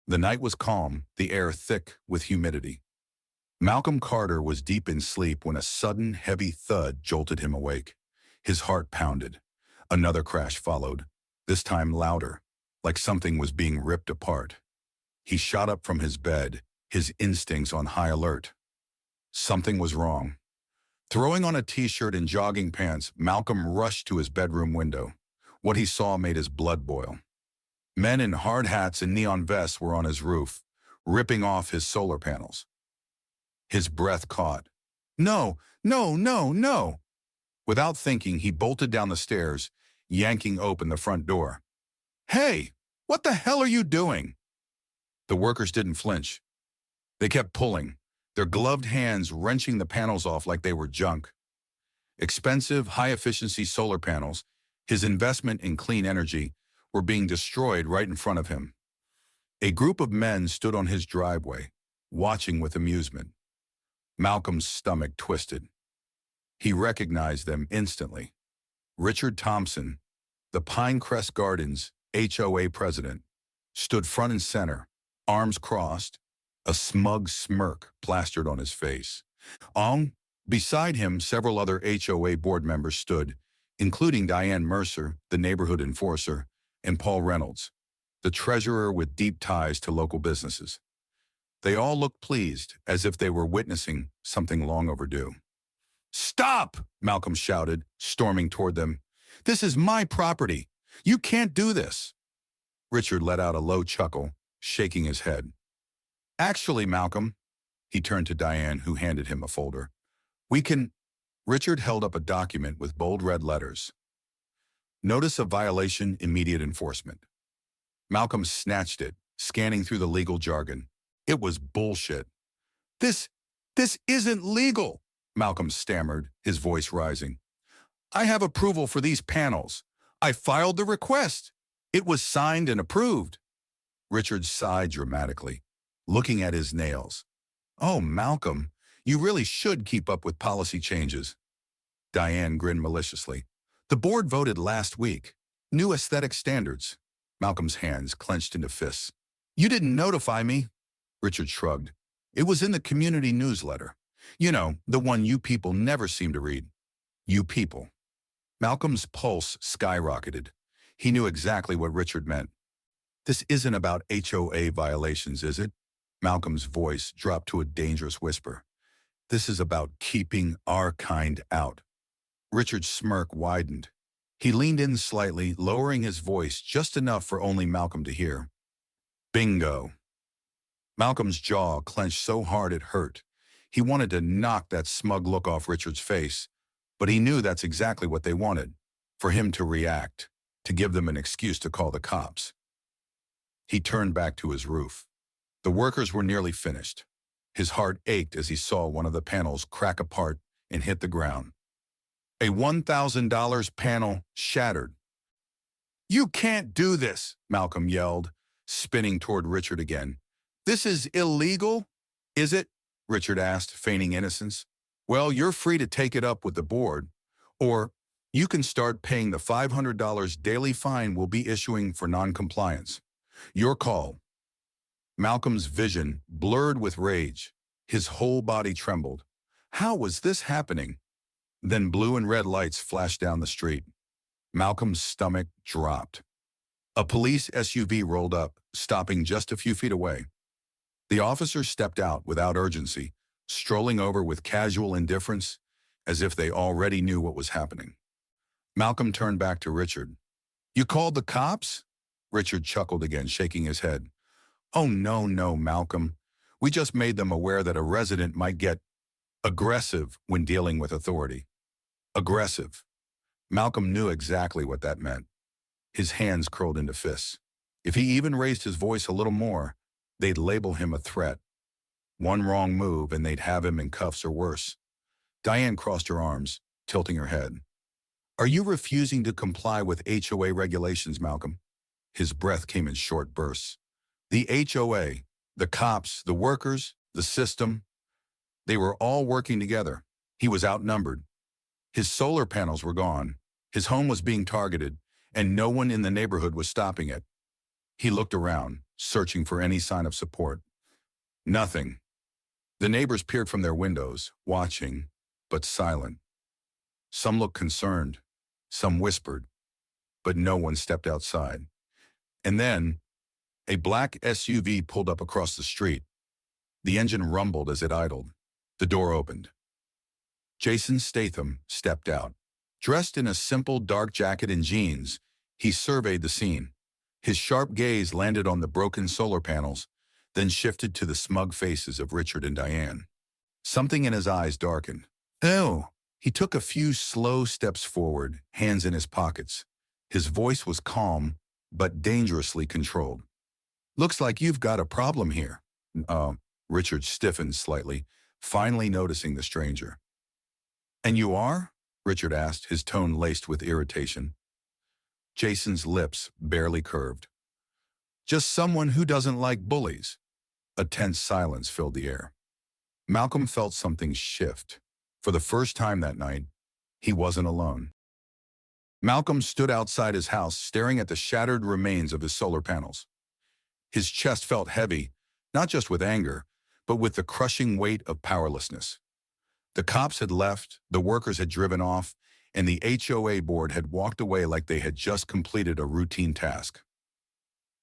The night was calm, the air thick with humidity. Malcolm Carter was deep in sleep when a sudden, heavy thud jolted him awake. His heart pounded. Another crash followed, this time louder, like something was being ripped apart. He shot up from his bed, his instincts on high alert. Something was wrong. Throwing on a t-shirt and jogging pants, Malcolm rushed to his bedroom window. What he saw made his blood boil. Men in hard hats and neon vests were on his roof, ripping off his solar panels. His breath caught. No, no, no, no! Without thinking, he bolted down the stairs, yanking open the front door. Hey, what the hell are you doing? The workers didn't flinch. They kept pulling, their gloved hands wrenching the panels off like they were junk. Expensive, high-efficiency solar panels, his investment in clean energy, were being destroyed right in front of him. A group of men stood on his driveway, watching with amusement. Malcolm's stomach twisted. He recognized them instantly. Richard Thompson, the Pinecrest Gardens HOA president, stood front and center, arms crossed, a smug smirk plastered on his face. Beside him, several other HOA board members stood, including Diane Mercer, the neighborhood enforcer, and Paul Reynolds, the treasurer with deep ties to local businesses. They all looked pleased, as if they were witnessing something long overdue. Stop! Malcolm shouted, storming toward them. This is my property. You can't do this. Richard let out a low chuckle, shaking his head. Actually, Malcolm, he turned to Diane, who handed him a folder. We can... Richard held up a document with bold red letters. Notice of violation, immediate enforcement. Malcolm snatched it, scanning through the legal jargon. It was bullshit. This isn't legal, Malcolm stammered, his voice rising. I have approval for these panels. I filed the request. It was signed and approved. Richard sighed dramatically, looking at his nails. Oh, Malcolm, you really should keep up with policy changes. Diane grinned maliciously. The board voted last week. New aesthetic standards. Malcolm's hands clenched into fists. You didn't notify me. Richard shrugged. It was in the community newsletter. You know, the one you people never seem to read. You people. Malcolm's pulse skyrocketed. He knew exactly what Richard meant. This isn't about HOA violations, is it? Malcolm's voice dropped to a dangerous whisper. This is about keeping our kind out. Richard's smirk widened. He leaned in slightly, lowering his voice just enough for only Malcolm to hear. Bingo. Malcolm's jaw clenched so hard it hurt. He wanted to knock that smug look off Richard's face, but he knew that's exactly what they wanted, for him to react, to give them an excuse to call the cops. He turned back to his roof. The workers were nearly finished. His heart ached as he saw one of the panels crack apart and hit the ground. A $1,000 panel shattered. You can't do this, Malcolm yelled, spinning toward Richard again. This is illegal, is it? Richard asked, feigning innocence. Well, you're free to take it up with the board, or you can start paying the $500 daily fine we'll be issuing for noncompliance. Your call. Malcolm's vision blurred with rage. His whole body trembled. How was this happening? Then blue and red lights flashed down the street. Malcolm's stomach dropped. A police SUV rolled up, stopping just a few feet away. The officer stepped out without urgency, strolling over with casual indifference, as if they already knew what was happening. Malcolm turned back to Richard. You called the cops? Richard chuckled again, shaking his head. Oh, no, Malcolm. We just made them aware that a resident might get aggressive when dealing with authority. Aggressive. Malcolm knew exactly what that meant. His hands curled into fists. If he even raised his voice a little more, they'd label him a threat. One wrong move and they'd have him in cuffs or worse. Diane crossed her arms, tilting her head. Are you refusing to comply with HOA regulations, Malcolm? His breath came in short bursts. The HOA, the cops, the workers, the system, they were all working together. He was outnumbered. His solar panels were gone. His home was being targeted, and no one in the neighborhood was stopping it. He looked around, searching for any sign of support. Nothing. The neighbors peered from their windows, watching, but silent. Some looked concerned, some whispered, but no one stepped outside. And then, a black SUV pulled up across the street. The engine rumbled as it idled. The door opened. Jason Statham stepped out. Dressed in a simple dark jacket and jeans, he surveyed the scene. His sharp gaze landed on the broken solar panels, then shifted to the smug faces of Richard and Diane. Something in his eyes darkened. Oh! He took a few slow steps forward, hands in his pockets. His voice was calm, but dangerously controlled. Looks like you've got a problem here. Richard stiffened slightly, finally noticing the stranger. And you are? Richard asked, his tone laced with irritation. Jason's lips barely curved. Just someone who doesn't like bullies. A tense silence filled the air. Malcolm felt something shift. For the first time that night, he wasn't alone. Malcolm stood outside his house, staring at the shattered remains of his solar panels. His chest felt heavy, not just with anger, but with the crushing weight of powerlessness. The cops had left, the workers had driven off, and the HOA board had walked away like they had just completed a routine task.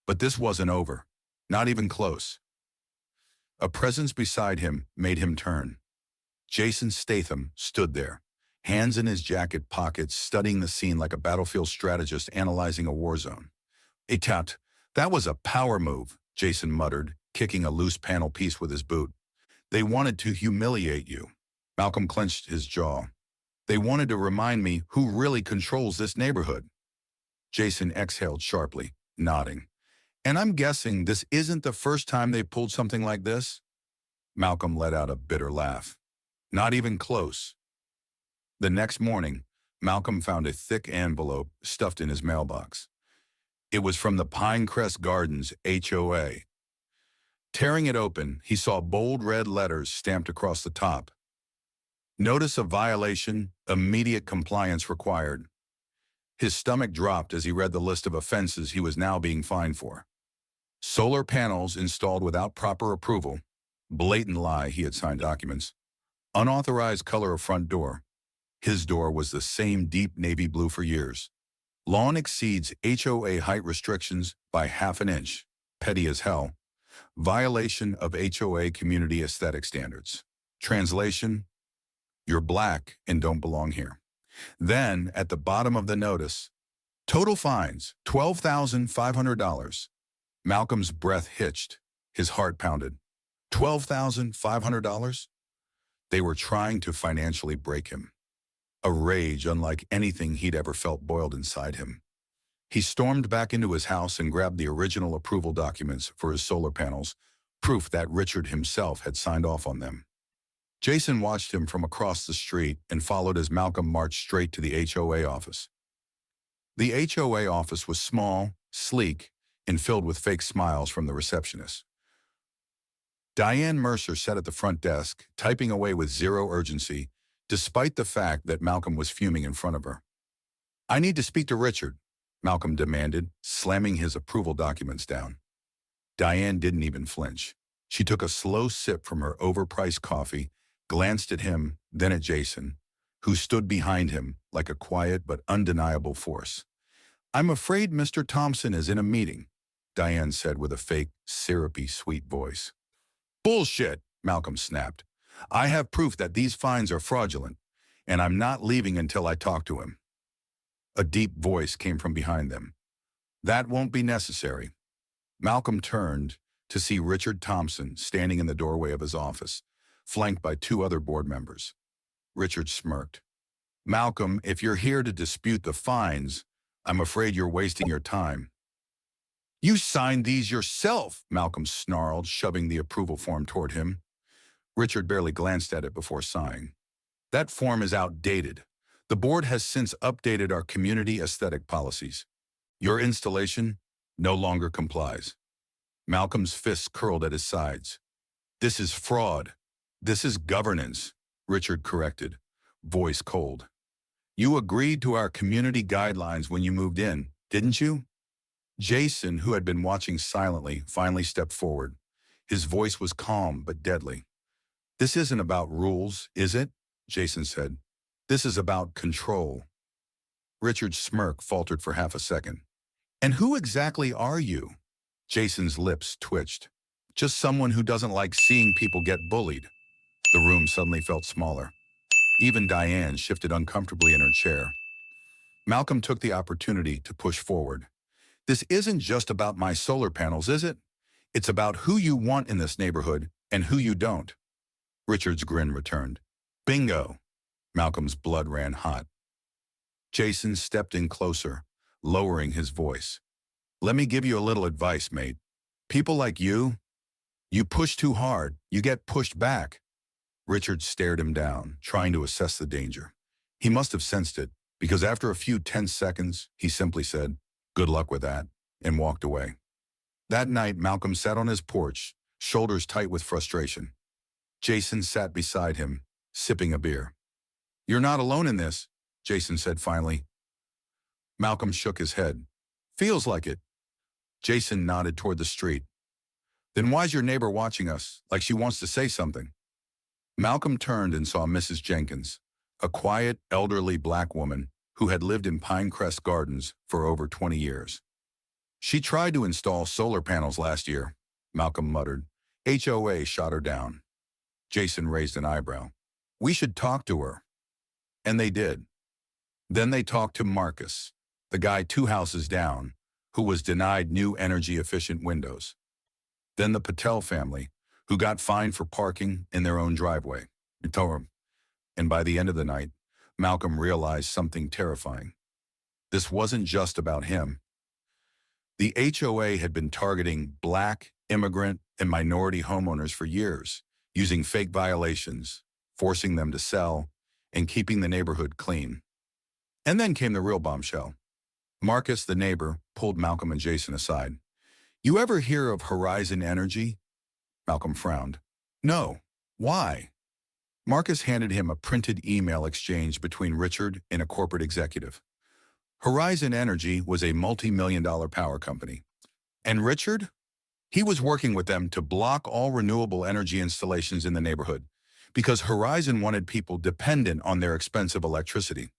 But this wasn't over, not even close. A presence beside him made him turn. Jason Statham stood there, hands in his jacket pockets, studying the scene like a battlefield strategist analyzing a war zone. That was a power move, Jason muttered, kicking a loose panel piece with his boot. They wanted to humiliate you. Malcolm clenched his jaw. They wanted to remind me who really controls this neighborhood. Jason exhaled sharply, nodding. And I'm guessing this isn't the first time they pulled something like this? Malcolm let out a bitter laugh. Not even close. The next morning, Malcolm found a thick envelope stuffed in his mailbox. It was from the Pinecrest Gardens HOA. Tearing it open, he saw bold red letters stamped across the top. Notice of violation, immediate compliance required. His stomach dropped as he read the list of offenses he was now being fined for. Solar panels installed without proper approval. Blatant lie, he had signed documents. Unauthorized color of front door. His door was the same deep navy blue for years. Lawn exceeds HOA height restrictions by ½ an inch. Petty as hell. Violation of HOA community aesthetic standards. Translation: you're black and don't belong here. Then, at the bottom of the notice, total fines, $12,500. Malcolm's breath hitched. His heart pounded. $12,500? They were trying to financially break him. A rage unlike anything he'd ever felt boiled inside him. He stormed back into his house and grabbed the original approval documents for his solar panels, proof that Richard himself had signed off on them. Jason watched him from across the street and followed as Malcolm marched straight to the HOA office. The HOA office was small, sleek, and filled with fake smiles from the receptionist. Diane Mercer sat at the front desk, typing away with zero urgency, despite the fact that Malcolm was fuming in front of her. I need to speak to Richard, Malcolm demanded, slamming his approval documents down. Diane didn't even flinch. She took a slow sip from her overpriced coffee, glanced at him, then at Jason, who stood behind him like a quiet but undeniable force. I'm afraid Mr. Thompson is in a meeting, Diane said with a fake, syrupy, sweet voice. Bullshit, Malcolm snapped. I have proof that these fines are fraudulent, and I'm not leaving until I talk to him. A deep voice came from behind them. That won't be necessary. Malcolm turned to see Richard Thompson standing in the doorway of his office, flanked by 2 other board members. Richard smirked. Malcolm, if you're here to dispute the fines, I'm afraid you're wasting your time. You signed these yourself, Malcolm snarled, shoving the approval form toward him. Richard barely glanced at it before sighing. That form is outdated. The board has since updated our community aesthetic policies. Your installation no longer complies. Malcolm's fists curled at his sides. This is fraud. This is governance, Richard corrected, voice cold. You agreed to our community guidelines when you moved in, didn't you? Jason, who had been watching silently, finally stepped forward. His voice was calm but deadly. "This isn't about rules, is it?" Jason said. "This is about control." Richard's smirk faltered for half a second. "And who exactly are you?" Jason's lips twitched. "Just someone who doesn't like seeing people get bullied." The room suddenly felt smaller. Even Diane shifted uncomfortably in her chair. Malcolm took the opportunity to push forward. "This isn't just about my solar panels, is it? It's about who you want in this neighborhood and who you don't." Richard's grin returned. "Bingo!" Malcolm's blood ran hot. Jason stepped in closer, lowering his voice. "Let me give you a little advice, mate. People like you push too hard, you get pushed back." Richard stared him down, trying to assess the danger. He must have sensed it, because after a few tense seconds, he simply said, "Good luck with that," and walked away. That night, Malcolm sat on his porch, shoulders tight with frustration. Jason sat beside him, sipping a beer. "You're not alone in this," Jason said finally. Malcolm shook his head. "Feels like it." Jason nodded toward the street. "Then why's your neighbor watching us, like she wants to say something?" Malcolm turned and saw Mrs. Jenkins, a quiet, elderly black woman who had lived in Pinecrest Gardens for over 20 years. "She tried to install solar panels last year," Malcolm muttered. "HOA shot her down." Jason raised an eyebrow. "We should talk to her." And they did. Then they talked to Marcus, the guy 2 houses down, who was denied new energy-efficient windows. Then the Patel family, who got fined for parking in their own driveway. And by the end of the night, Malcolm realized something terrifying. This wasn't just about him. The HOA had been targeting Black, immigrant, and minority homeowners for years, using fake violations, forcing them to sell, and keeping the neighborhood clean. And then came the real bombshell. Marcus, the neighbor, pulled Malcolm and Jason aside. "You ever hear of Horizon Energy?" Malcolm frowned. "No. Why?" Marcus handed him a printed email exchange between Richard and a corporate executive. Horizon Energy was a multi-million-dollar power company. And Richard? He was working with them to block all renewable energy installations in the neighborhood because Horizon wanted people dependent on their expensive electricity.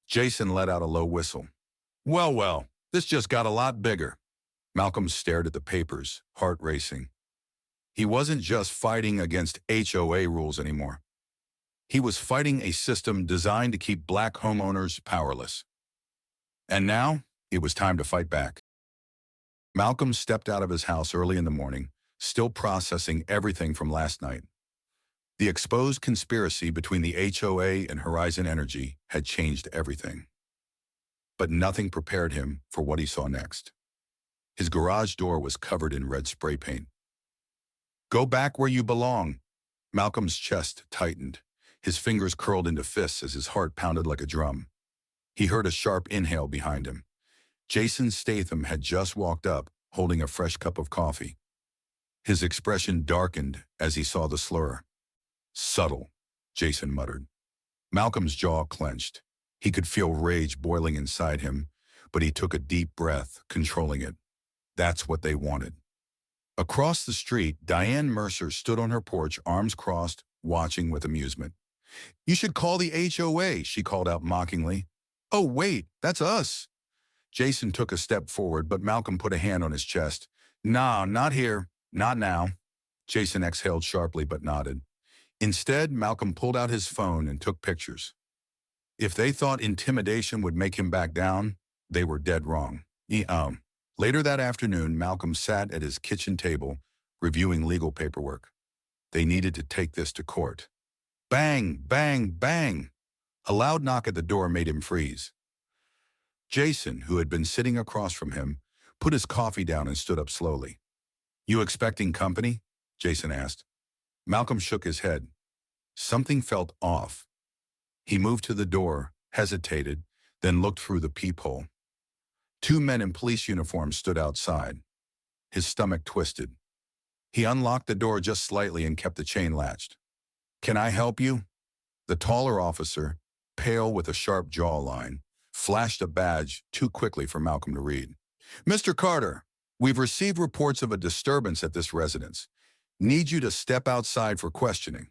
Jason let out a low whistle. Well, this just got a lot bigger." Malcolm stared at the papers, heart racing. He wasn't just fighting against HOA rules anymore. He was fighting a system designed to keep Black homeowners powerless. And now, it was time to fight back. Malcolm stepped out of his house early in the morning, still processing everything from last night. The exposed conspiracy between the HOA and Horizon Energy had changed everything. But nothing prepared him for what he saw next. His garage door was covered in red spray paint. "Go back where you belong." Malcolm's chest tightened. His fingers curled into fists as his heart pounded like a drum. He heard a sharp inhale behind him. Jason Statham had just walked up, holding a fresh cup of coffee. His expression darkened as he saw the slur. "Subtle," Jason muttered. Malcolm's jaw clenched. He could feel rage boiling inside him, but he took a deep breath, controlling it. That's what they wanted. Across the street, Diane Mercer stood on her porch, arms crossed, watching with amusement. "You should call the HOA," she called out mockingly. "Oh, wait, that's us." Jason took a step forward, but Malcolm put a hand on his chest. "Nah, not here. Not now." Jason exhaled sharply but nodded. Instead, Malcolm pulled out his phone and took pictures. If they thought intimidation would make him back down, they were dead wrong. Later that afternoon, Malcolm sat at his kitchen table, reviewing legal paperwork. They needed to take this to court. Bang, bang, bang! A loud knock at the door made him freeze. Jason, who had been sitting across from him, put his coffee down and stood up slowly. "You expecting company?" Jason asked. Malcolm shook his head. Something felt off. He moved to the door, hesitated, then looked through the peephole. 2 men in police uniforms stood outside. His stomach twisted. He unlocked the door just slightly and kept the chain latched. "Can I help you?" The taller officer, pale with a sharp jawline, flashed a badge too quickly for Malcolm to read. Mr. Carter, we've received reports of a disturbance at this residence. Need you to step outside for questioning.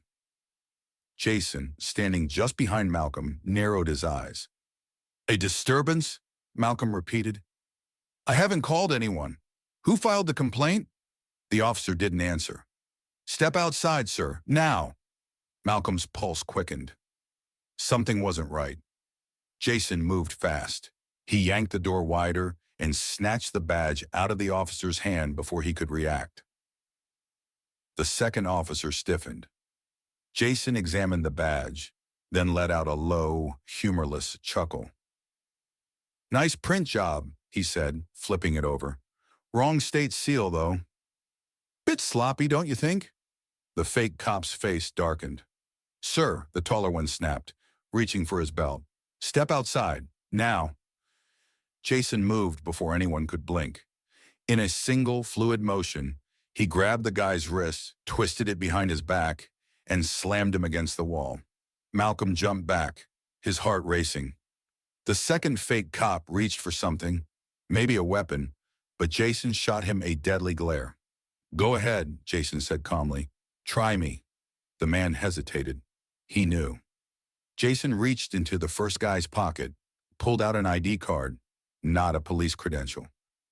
Jason, standing just behind Malcolm, narrowed his eyes. A disturbance? Malcolm repeated. I haven't called anyone. Who filed the complaint? The officer didn't answer. Step outside, sir, now. Malcolm's pulse quickened. Something wasn't right. Jason moved fast. He yanked the door wider and snatched the badge out of the officer's hand before he could react. The second officer stiffened. Jason examined the badge, then let out a low, humorless chuckle. Nice print job, he said, flipping it over. Wrong state seal, though. Bit sloppy, don't you think? The fake cop's face darkened. Sir, the taller one snapped, reaching for his belt. Step outside, now. Jason moved before anyone could blink. In a single, fluid motion, he grabbed the guy's wrist, twisted it behind his back, and slammed him against the wall. Malcolm jumped back, his heart racing. The second fake cop reached for something, maybe a weapon, but Jason shot him a deadly glare. Go ahead, Jason said calmly. Try me. The man hesitated. He knew. Jason reached into the first guy's pocket, pulled out an ID card, not a police credential.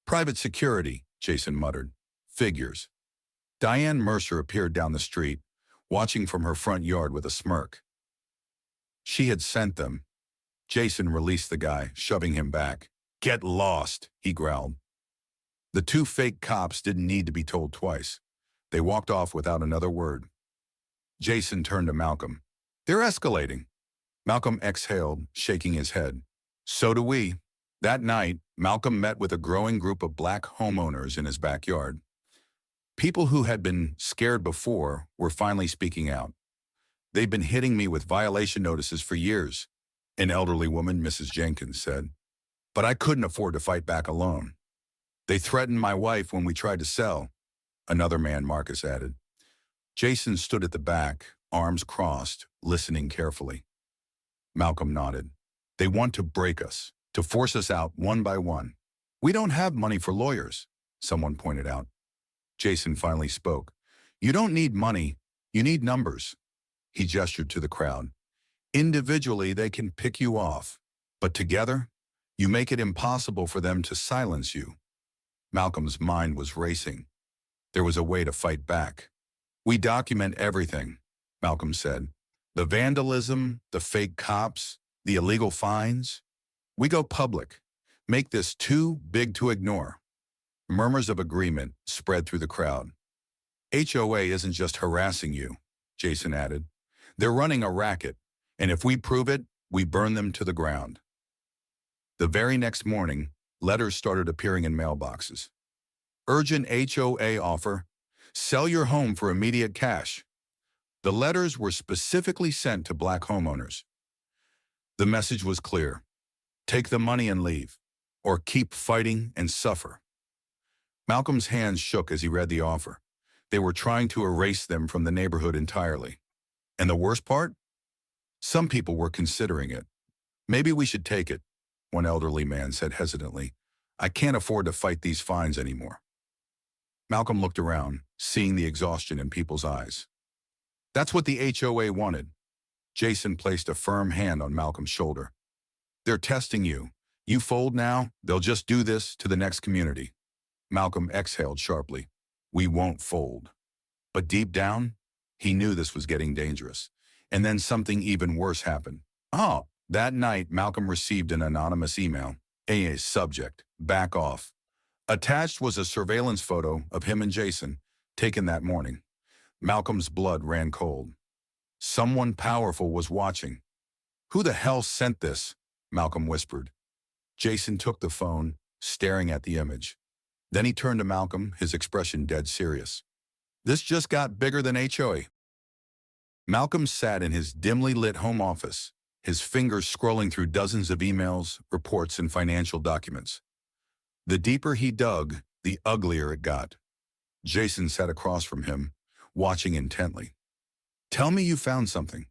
Private security, Jason muttered. Figures. Diane Mercer appeared down the street, watching from her front yard with a smirk. She had sent them. Jason released the guy, shoving him back. Get lost, he growled. The two fake cops didn't need to be told twice. They walked off without another word. Jason turned to Malcolm. They're escalating. Malcolm exhaled, shaking his head. So do we. That night, Malcolm met with a growing group of black homeowners in his backyard. People who had been scared before were finally speaking out. They've been hitting me with violation notices for years, an elderly woman, Mrs. Jenkins, said. But I couldn't afford to fight back alone. They threatened my wife when we tried to sell, another man, Marcus added. Jason stood at the back, arms crossed, listening carefully. Malcolm nodded. They want to break us, to force us out one by one. We don't have money for lawyers, someone pointed out. Jason finally spoke. You don't need money, you need numbers. He gestured to the crowd. Individually, they can pick you off, but together, you make it impossible for them to silence you. Malcolm's mind was racing. There was a way to fight back. We document everything, Malcolm said. The vandalism, the fake cops, the illegal fines. We go public. Make this too big to ignore. Murmurs of agreement spread through the crowd. HOA isn't just harassing you, Jason added. They're running a racket, and if we prove it, we burn them to the ground. The very next morning, letters started appearing in mailboxes. Urgent HOA offer. Sell your home for immediate cash. The letters were specifically sent to black homeowners. The message was clear. Take the money and leave, or keep fighting and suffer. Malcolm's hands shook as he read the offer. They were trying to erase them from the neighborhood entirely. And the worst part? Some people were considering it. Maybe we should take it, one elderly man said hesitantly. I can't afford to fight these fines anymore. Malcolm looked around, seeing the exhaustion in people's eyes. That's what the HOA wanted. Jason placed a firm hand on Malcolm's shoulder. They're testing you. You fold now, they'll just do this to the next community. Malcolm exhaled sharply. We won't fold. But deep down, he knew this was getting dangerous. And then something even worse happened. Oh, that night, Malcolm received an anonymous email. A subject, back off. Attached was a surveillance photo of him and Jason, taken that morning. Malcolm's blood ran cold. Someone powerful was watching. Who the hell sent this? Malcolm whispered. Jason took the phone, staring at the image. Then he turned to Malcolm, his expression dead serious. This just got bigger than HOA. Malcolm sat in his dimly lit home office, his fingers scrolling through dozens of emails, reports, and financial documents. The deeper he dug, the uglier it got. Jason sat across from him, watching intently. Tell me you found something.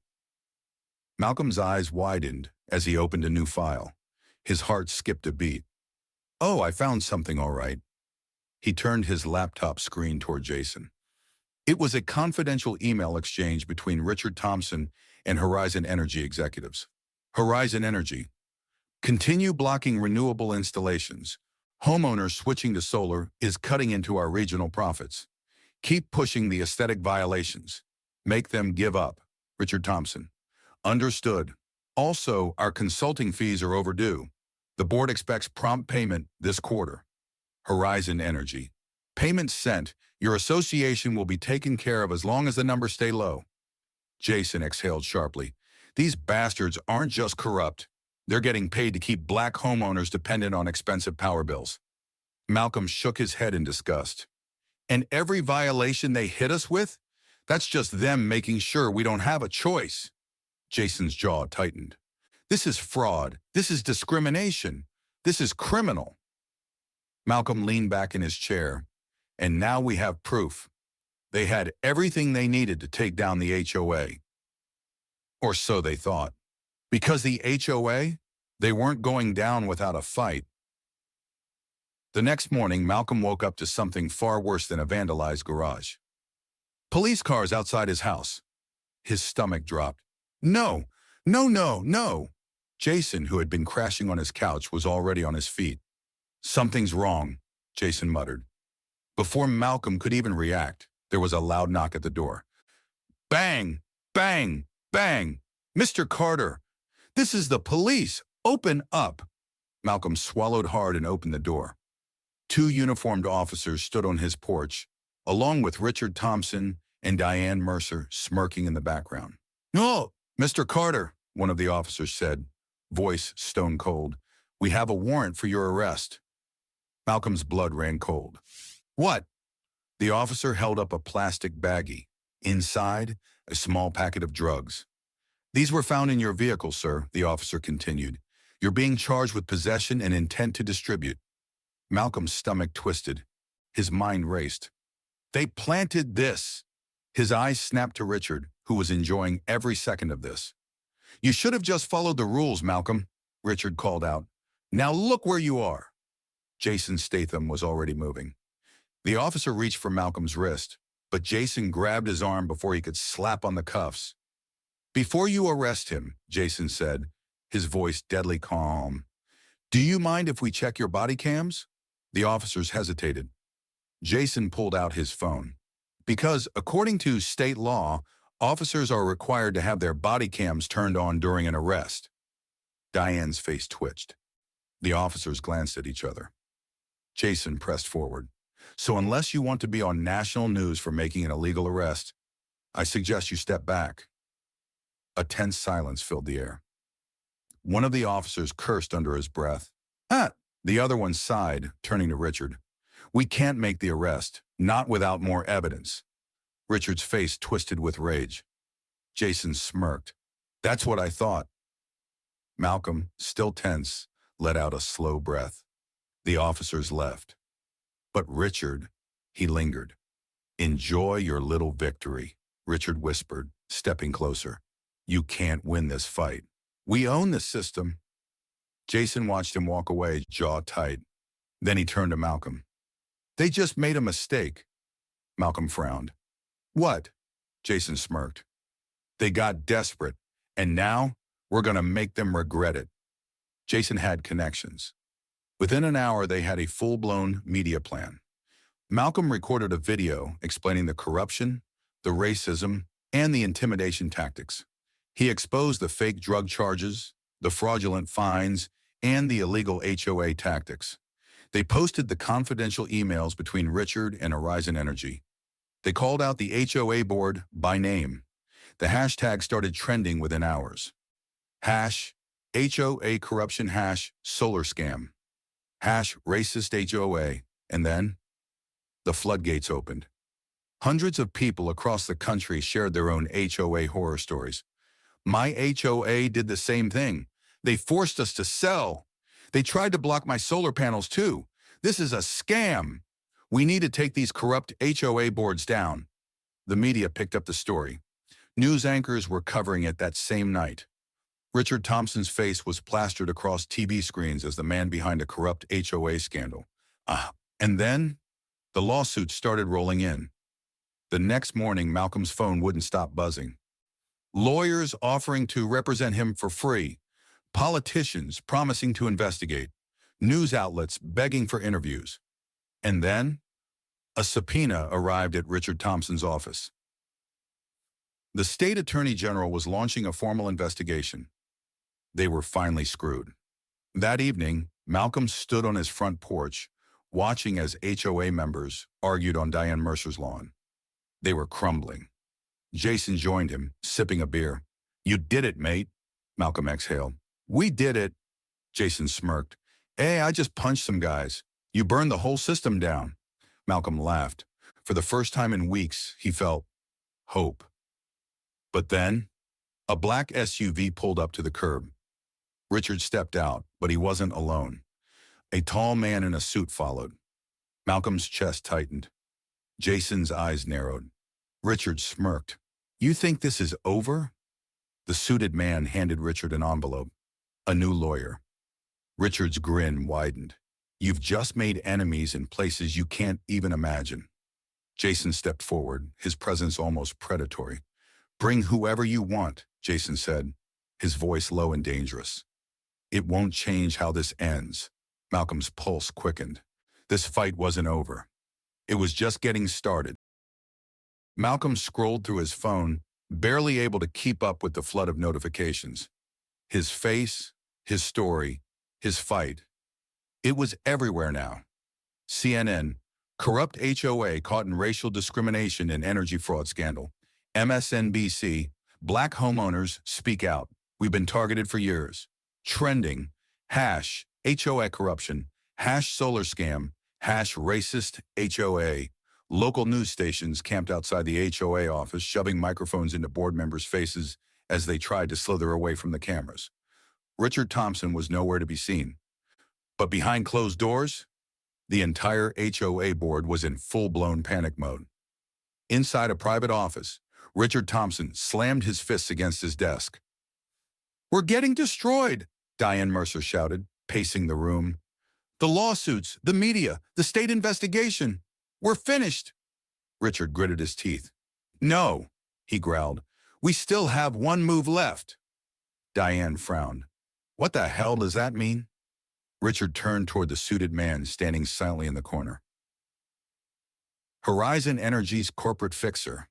Malcolm's eyes widened as he opened a new file. His heart skipped a beat. Oh, I found something all right. He turned his laptop screen toward Jason. It was a confidential email exchange between Richard Thompson and Horizon Energy executives. Horizon Energy. Continue blocking renewable installations. Homeowners switching to solar is cutting into our regional profits. Keep pushing the aesthetic violations. Make them give up. Richard Thompson. Understood. Also, our consulting fees are overdue. The board expects prompt payment this quarter. Horizon Energy. Payments sent. Your association will be taken care of as long as the numbers stay low. Jason exhaled sharply. These bastards aren't just corrupt. They're getting paid to keep black homeowners dependent on expensive power bills. Malcolm shook his head in disgust. And every violation they hit us with? That's just them making sure we don't have a choice. Jason's jaw tightened. This is fraud. This is discrimination. This is criminal. Malcolm leaned back in his chair. And now we have proof. They had everything they needed to take down the HOA. Or so they thought. Because the HOA, they weren't going down without a fight. The next morning, Malcolm woke up to something far worse than a vandalized garage. Police cars outside his house. His stomach dropped. No, no, no, no. Jason, who had been crashing on his couch, was already on his feet. Something's wrong, Jason muttered. Before Malcolm could even react, there was a loud knock at the door. Bang! Bang! Bang! Mr. Carter! This is the police! Open up! Malcolm swallowed hard and opened the door. Two uniformed officers stood on his porch, along with Richard Thompson and Diane Mercer smirking in the background. "No, Mr. Carter," one of the officers said, voice stone cold. "We have a warrant for your arrest." Malcolm's blood ran cold. "What?" The officer held up a plastic baggie. Inside, a small packet of drugs. "These were found in your vehicle, sir," the officer continued. "You're being charged with possession and intent to distribute." Malcolm's stomach twisted. His mind raced. They planted this. His eyes snapped to Richard, who was enjoying every second of this. "You should have just followed the rules, Malcolm," Richard called out. "Now look where you are." Jason Statham was already moving. The officer reached for Malcolm's wrist, but Jason grabbed his arm before he could slap on the cuffs. "Before you arrest him," Jason said, his voice deadly calm, "do you mind if we check your body cams?" The officers hesitated. Jason pulled out his phone. Because, according to state law, officers are required to have their body cams turned on during an arrest. Diane's face twitched. The officers glanced at each other. Jason pressed forward. "So unless you want to be on national news for making an illegal arrest, I suggest you step back." A tense silence filled the air. One of the officers cursed under his breath. "Ah!" The other one sighed, turning to Richard. "We can't make the arrest, not without more evidence." Richard's face twisted with rage. Jason smirked. "That's what I thought." Malcolm, still tense, let out a slow breath. The officers left. But Richard, he lingered. "Enjoy your little victory," Richard whispered, stepping closer. "You can't win this fight. We own the system." Jason watched him walk away, jaw tight. Then he turned to Malcolm. "They just made a mistake." Malcolm frowned. "What?" Jason smirked. "They got desperate, and now we're going to make them regret it." Jason had connections. Within an hour, they had a full-blown media plan. Malcolm recorded a video explaining the corruption, the racism, and the intimidation tactics. He exposed the fake drug charges, the fraudulent fines, and the illegal HOA tactics. They posted the confidential emails between Richard and Horizon Energy. They called out the HOA board by name. The hashtag started trending within hours. #HOA corruption #solar scam. #racist HOA. And then the floodgates opened. Hundreds of people across the country shared their own HOA horror stories. "My HOA did the same thing. They forced us to sell. They tried to block my solar panels too. This is a scam. We need to take these corrupt HOA boards down." The media picked up the story. News anchors were covering it that same night. Richard Thompson's face was plastered across TV screens as the man behind a corrupt HOA scandal. And then the lawsuits started rolling in. The next morning, Malcolm's phone wouldn't stop buzzing. Lawyers offering to represent him for free, politicians promising to investigate, news outlets begging for interviews. And then, a subpoena arrived at Richard Thompson's office. The state attorney general was launching a formal investigation. They were finally screwed. That evening, Malcolm stood on his front porch, watching as HOA members argued on Diane Mercer's lawn. They were crumbling. Jason joined him, sipping a beer. "You did it, mate," Malcolm exhaled. "We did it," Jason smirked. "Hey, I just punched some guys. You burned the whole system down." Malcolm laughed. For the first time in weeks, he felt hope. But then, a black SUV pulled up to the curb. Richard stepped out, but he wasn't alone. A tall man in a suit followed. Malcolm's chest tightened. Jason's eyes narrowed. Richard smirked. "You think this is over?" The suited man handed Richard an envelope. A new lawyer. Richard's grin widened. "You've just made enemies in places you can't even imagine." Jason stepped forward, his presence almost predatory. "Bring whoever you want," Jason said, his voice low and dangerous. "It won't change how this ends." Malcolm's pulse quickened. This fight wasn't over. It was just getting started. Malcolm scrolled through his phone, barely able to keep up with the flood of notifications. His face, his story, his fight. It was everywhere now. CNN, corrupt HOA caught in racial discrimination and energy fraud scandal. MSNBC, black homeowners speak out. We've been targeted for years. Trending, #HOA corruption, #solar scam, #racist HOA. Local news stations camped outside the HOA office, shoving microphones into board members' faces as they tried to slither away from the cameras. Richard Thompson was nowhere to be seen. But behind closed doors, the entire HOA board was in full-blown panic mode. Inside a private office, Richard Thompson slammed his fists against his desk. "We're getting destroyed," Diane Mercer shouted, pacing the room. "The lawsuits, the media, the state investigation. We're finished." Richard gritted his teeth. "No," he growled. "We still have one move left." Diane frowned. "What the hell does that mean?" Richard turned toward the suited man standing silently in the corner. "Horizon Energy's corporate fixer.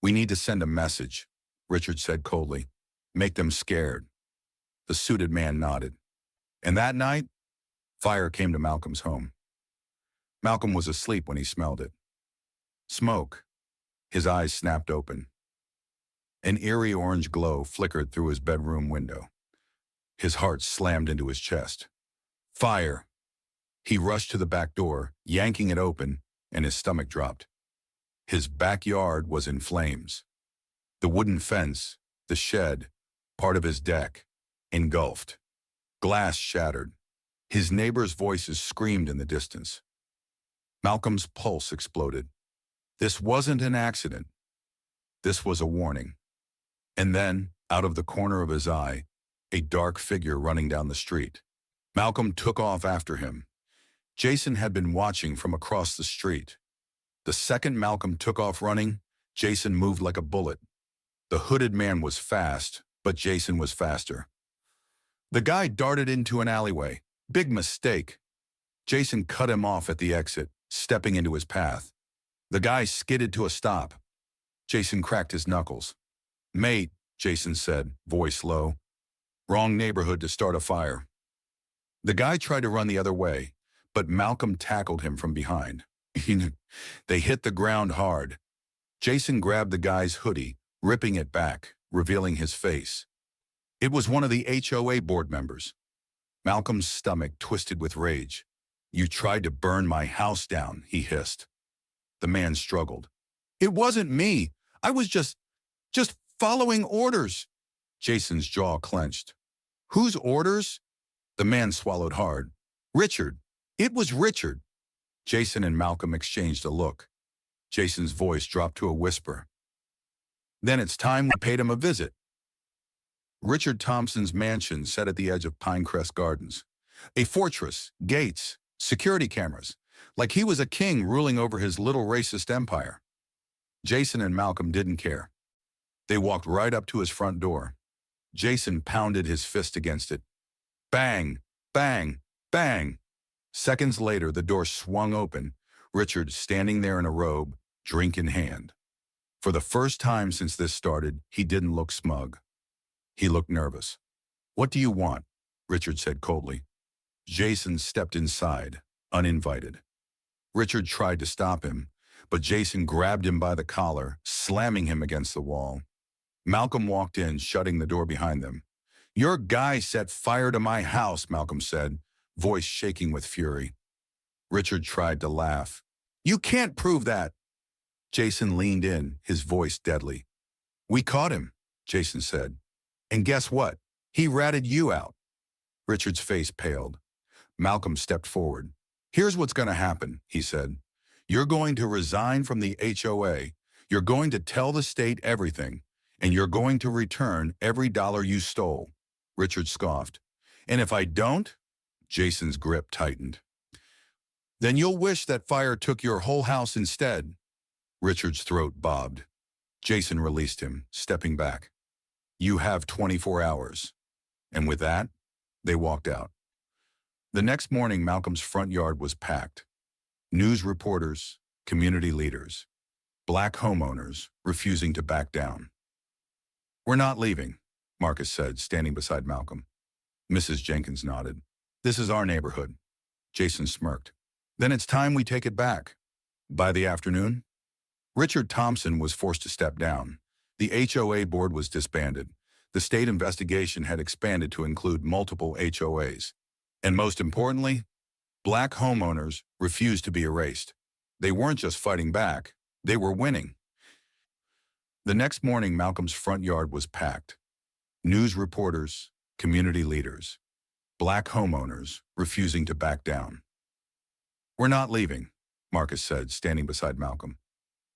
We need to send a message," Richard said coldly. "Make them scared." The suited man nodded. And that night, fire came to Malcolm's home. Malcolm was asleep when he smelled it. Smoke. His eyes snapped open. An eerie orange glow flickered through his bedroom window. His heart slammed into his chest. Fire. He rushed to the back door, yanking it open, and his stomach dropped. His backyard was in flames. The wooden fence, the shed, part of his deck, engulfed. Glass shattered. His neighbors' voices screamed in the distance. Malcolm's pulse exploded. This wasn't an accident. This was a warning. And then, out of the corner of his eye, a dark figure running down the street. Malcolm took off after him. Jason had been watching from across the street. The second Malcolm took off running, Jason moved like a bullet. The hooded man was fast, but Jason was faster. The guy darted into an alleyway. Big mistake. Jason cut him off at the exit, stepping into his path. The guy skidded to a stop. Jason cracked his knuckles. "Mate," Jason said, voice low. "Wrong neighborhood to start a fire." The guy tried to run the other way, but Malcolm tackled him from behind. They hit the ground hard. Jason grabbed the guy's hoodie, ripping it back, revealing his face. It was one of the HOA board members. Malcolm's stomach twisted with rage. "You tried to burn my house down," he hissed. The man struggled. "It wasn't me. I was just following orders." Jason's jaw clenched. "Whose orders?" The man swallowed hard. "Richard. It was Richard." Jason and Malcolm exchanged a look. Jason's voice dropped to a whisper. "Then it's time we paid him a visit." Richard Thompson's mansion sat at the edge of Pinecrest Gardens. A fortress, gates, security cameras, like he was a king ruling over his little racist empire. Jason and Malcolm didn't care. They walked right up to his front door. Jason pounded his fist against it. Bang, bang, bang. Seconds later, the door swung open, Richard standing there in a robe, drink in hand. For the first time since this started, he didn't look smug. He looked nervous. "What do you want?" Richard said coldly. Jason stepped inside, uninvited. Richard tried to stop him, but Jason grabbed him by the collar, slamming him against the wall. Malcolm walked in, shutting the door behind them. "Your guy set fire to my house," Malcolm said, voice shaking with fury. Richard tried to laugh. "You can't prove that." Jason leaned in, his voice deadly. "We caught him," Jason said. "And guess what? He ratted you out." Richard's face paled. Malcolm stepped forward. "Here's what's going to happen," he said. "You're going to resign from the HOA. You're going to tell the state everything, and you're going to return every dollar you stole." Richard scoffed. "And if I don't?" Jason's grip tightened. "Then you'll wish that fire took your whole house instead." Richard's throat bobbed. Jason released him, stepping back. "You have 24 hours. And with that, they walked out. The next morning, Malcolm's front yard was packed. News reporters, community leaders, black homeowners refusing to back down. "We're not leaving," Marcus said, standing beside Malcolm. Mrs. Jenkins nodded. "This is our neighborhood." Jason smirked. "Then it's time we take it back." By the afternoon, Richard Thompson was forced to step down. The HOA board was disbanded. The state investigation had expanded to include multiple HOAs. And most importantly, black homeowners refused to be erased. They weren't just fighting back, they were winning. The next morning, Malcolm's front yard was packed. News reporters, community leaders, black homeowners refusing to back down. "We're not leaving," Marcus said, standing beside Malcolm.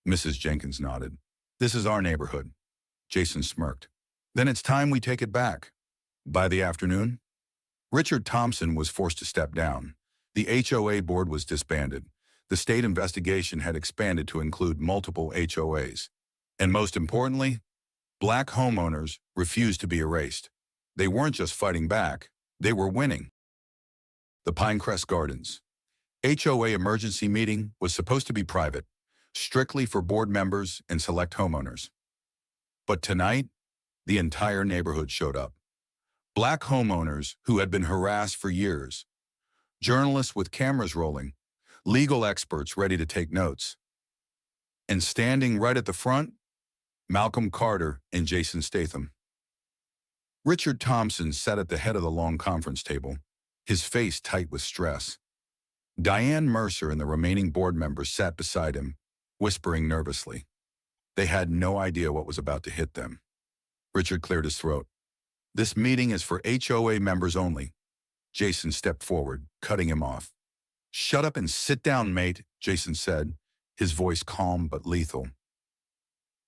Mrs. Jenkins nodded. "This is our neighborhood." Jason smirked. "Then it's time we take it back." By the afternoon, Richard Thompson was forced to step down. The HOA board was disbanded. The state investigation had expanded to include multiple HOAs. And most importantly, black homeowners refused to be erased. They weren't just fighting back, they were winning. The Pinecrest Gardens. HOA emergency meeting was supposed to be private, strictly for board members and select homeowners. But tonight, the entire neighborhood showed up. Black homeowners who had been harassed for years, journalists with cameras rolling, legal experts ready to take notes. And standing right at the front, Malcolm Carter and Jason Statham. Richard Thompson sat at the head of the long conference table, his face tight with stress. Diane Mercer and the remaining board members sat beside him, whispering nervously. They had no idea what was about to hit them. Richard cleared his throat. "This meeting is for HOA members only." Jason stepped forward, cutting him off. "Shut up and sit down, mate," Jason said, his voice calm but lethal.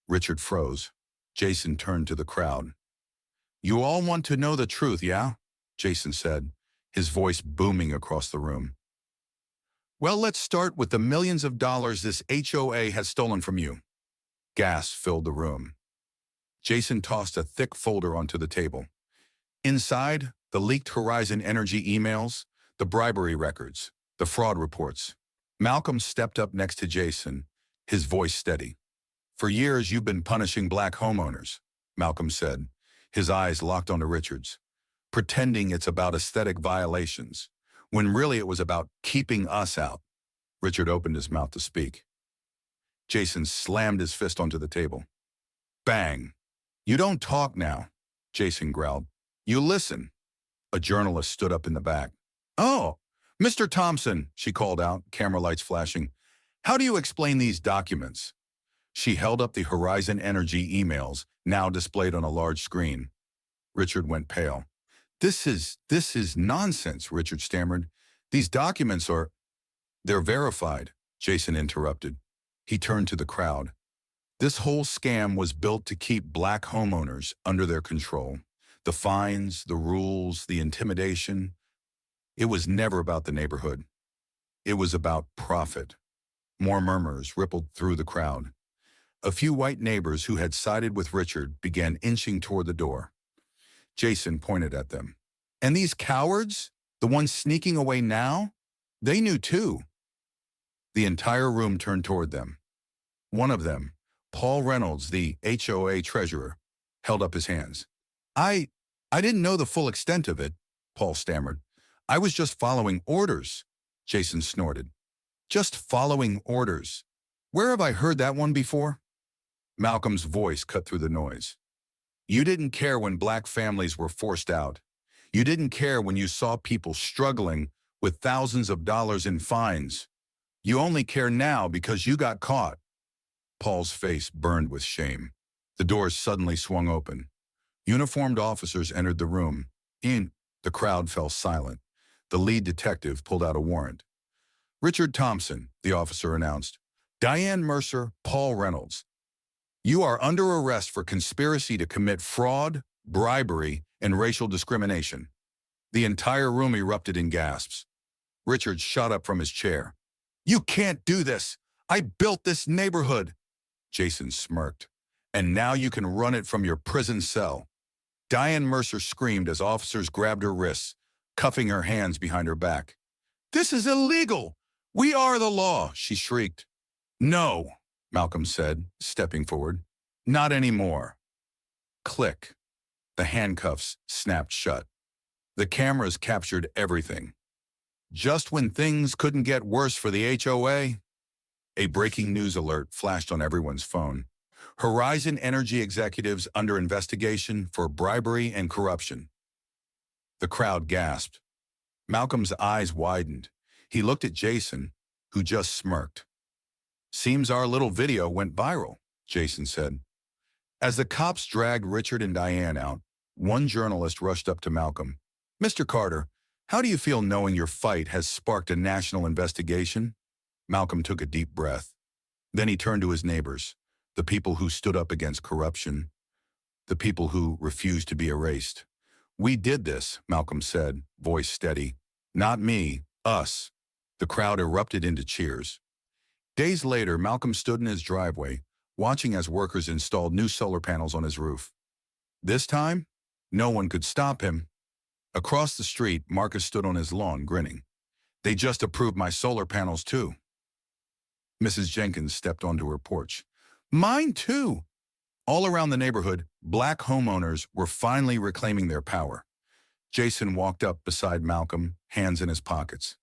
Richard froze. Jason turned to the crowd. "You all want to know the truth, yeah?" Jason said, his voice booming across the room. "Well, let's start with the millions of dollars this HOA has stolen from you." Gasps filled the room. Jason tossed a thick folder onto the table. Inside, the leaked Horizon Energy emails, the bribery records, the fraud reports. Malcolm stepped up next to Jason, his voice steady. "For years, you've been punishing black homeowners," Malcolm said, his eyes locked onto Richard's, "pretending it's about aesthetic violations, when really it was about keeping us out." Richard opened his mouth to speak. Jason slammed his fist onto the table. Bang! "You don't talk now," Jason growled. "You listen." A journalist stood up in the back. "Oh, Mr. Thompson," she called out, camera lights flashing. "How do you explain these documents?" She held up the Horizon Energy emails, now displayed on a large screen. Richard went pale. This is nonsense," Richard stammered. "These documents are—" "They're verified," Jason interrupted. He turned to the crowd. "This whole scam was built to keep black homeowners under their control. The fines, the rules, the intimidation. It was never about the neighborhood. It was about profit. More murmurs rippled through the crowd. A few white neighbors who had sided with Richard began inching toward the door. Jason pointed at them. And these cowards? The ones sneaking away now? They knew too. The entire room turned toward them. One of them, Paul Reynolds, the HOA treasurer, held up his hands. I didn't know the full extent of it, Paul stammered. I was just following orders, Jason snorted. Just following orders. Where have I heard that one before? Malcolm's voice cut through the noise. You didn't care when black families were forced out. You didn't care when you saw people struggling with thousands of dollars in fines. You only care now because you got caught. Paul's face burned with shame. The doors suddenly swung open. Uniformed officers entered the room. The crowd fell silent. The lead detective pulled out a warrant. Richard Thompson, the officer announced. Diane Mercer, Paul Reynolds. You are under arrest for conspiracy to commit fraud, bribery, and racial discrimination. The entire room erupted in gasps. Richard shot up from his chair. You can't do this. I built this neighborhood. Jason smirked. And now you can run it from your prison cell. Diane Mercer screamed as officers grabbed her wrists, cuffing her hands behind her back. This is illegal. We are the law, she shrieked. No, Malcolm said, stepping forward. Not anymore. Click. The handcuffs snapped shut. The cameras captured everything. Just when things couldn't get worse for the HOA, a breaking news alert flashed on everyone's phone. Horizon Energy executives under investigation for bribery and corruption. The crowd gasped. Malcolm's eyes widened. He looked at Jason, who just smirked. Seems our little video went viral, Jason said. As the cops dragged Richard and Diane out, one journalist rushed up to Malcolm. Mr. Carter, how do you feel knowing your fight has sparked a national investigation? Malcolm took a deep breath. Then he turned to his neighbors, the people who stood up against corruption, the people who refused to be erased. We did this, Malcolm said, voice steady. Not me, us. The crowd erupted into cheers. Days later, Malcolm stood in his driveway, watching as workers installed new solar panels on his roof. This time, no one could stop him. Across the street, Marcus stood on his lawn, grinning. They just approved my solar panels, too. Mrs. Jenkins stepped onto her porch. Mine, too. All around the neighborhood, black homeowners were finally reclaiming their power. Jason walked up beside Malcolm, hands in his pockets.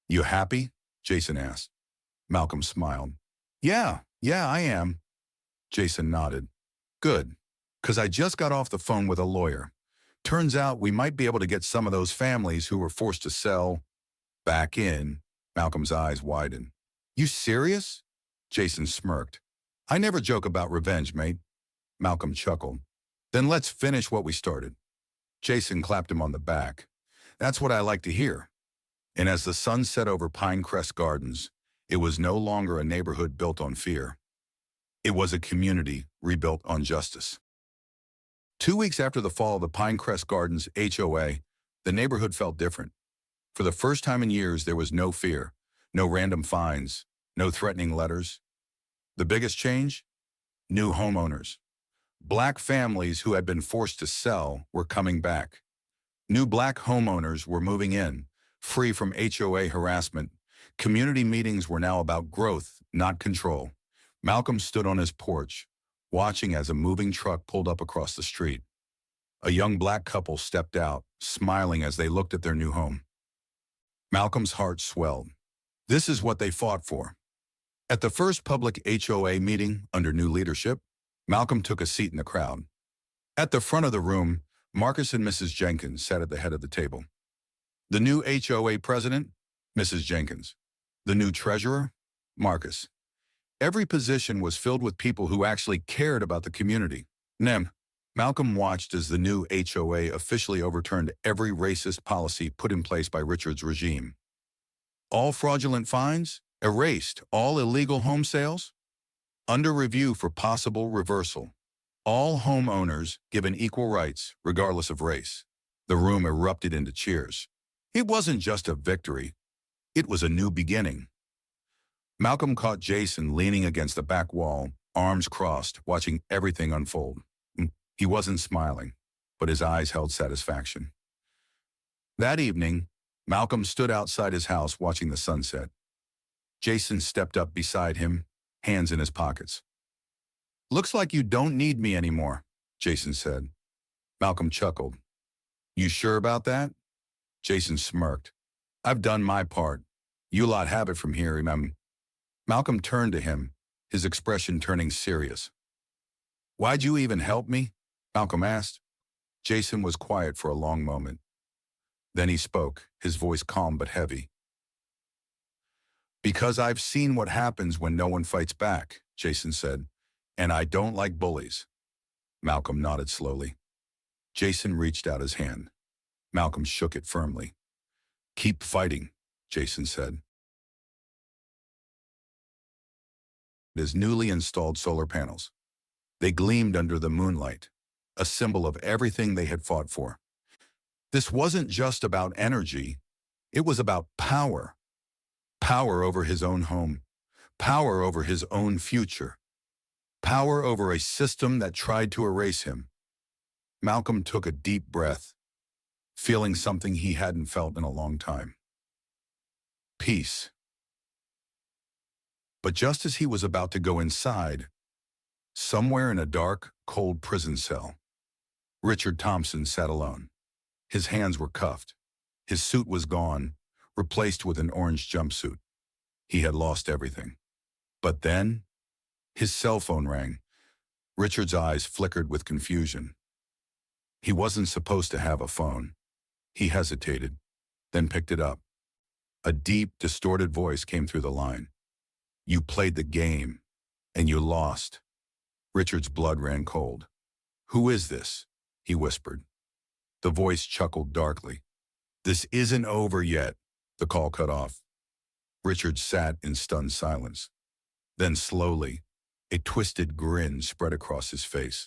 You happy? Jason asked. Malcolm smiled. Yeah, I am. Jason nodded. Good, because I just got off the phone with a lawyer. Turns out we might be able to get some of those families who were forced to sell back in. Malcolm's eyes widened. You serious? Jason smirked. I never joke about revenge, mate. Malcolm chuckled. Then let's finish what we started. Jason clapped him on the back. That's what I like to hear. And as the sun set over Pinecrest Gardens, it was no longer a neighborhood built on fear. It was a community rebuilt on justice. 2 weeks after the fall of the Pinecrest Gardens HOA, the neighborhood felt different. For the first time in years, there was no fear, no random fines, no threatening letters. The biggest change? New homeowners. Black families who had been forced to sell were coming back. New black homeowners were moving in, free from HOA harassment. Community meetings were now about growth, not control. Malcolm stood on his porch, watching as a moving truck pulled up across the street. A young black couple stepped out, smiling as they looked at their new home. Malcolm's heart swelled. This is what they fought for. At the first public HOA meeting under new leadership, Malcolm took a seat in the crowd. At the front of the room, Marcus and Mrs. Jenkins sat at the head of the table. The new HOA president, Mrs. Jenkins. The new treasurer, Marcus. Every position was filled with people who actually cared about the community. Malcolm watched as the new HOA officially overturned every racist policy put in place by Richard's regime. All fraudulent fines erased, all illegal home sales under review for possible reversal. All homeowners given equal rights, regardless of race. The room erupted into cheers. It wasn't just a victory. It was a new beginning. Malcolm caught Jason leaning against the back wall, arms crossed, watching everything unfold. He wasn't smiling, but his eyes held satisfaction. That evening, Malcolm stood outside his house watching the sunset. Jason stepped up beside him, hands in his pockets. "Looks like you don't need me anymore," Jason said. Malcolm chuckled. "You sure about that?" Jason smirked. "I've done my part. You lot have it from here, remember?" Malcolm turned to him, his expression turning serious. "Why'd you even help me?" Malcolm asked. Jason was quiet for a long moment. Then he spoke, his voice calm but heavy. "Because I've seen what happens when no one fights back," Jason said, "and I don't like bullies." Malcolm nodded slowly. Jason reached out his hand. Malcolm shook it firmly. "Keep fighting," Jason said. His newly installed solar panels. They gleamed under the moonlight, a symbol of everything they had fought for. This wasn't just about energy. It was about power. Power over his own home. Power over his own future. Power over a system that tried to erase him. Malcolm took a deep breath, feeling something he hadn't felt in a long time. Peace. But just as he was about to go inside, somewhere in a dark, cold prison cell, Richard Thompson sat alone. His hands were cuffed. His suit was gone, replaced with an orange jumpsuit. He had lost everything. But then, his cell phone rang. Richard's eyes flickered with confusion. He wasn't supposed to have a phone. He hesitated, then picked it up. A deep, distorted voice came through the line. "You played the game, and you lost." Richard's blood ran cold. "Who is this?" he whispered. The voice chuckled darkly. "This isn't over yet." The call cut off. Richard sat in stunned silence. Then slowly, a twisted grin spread across his face.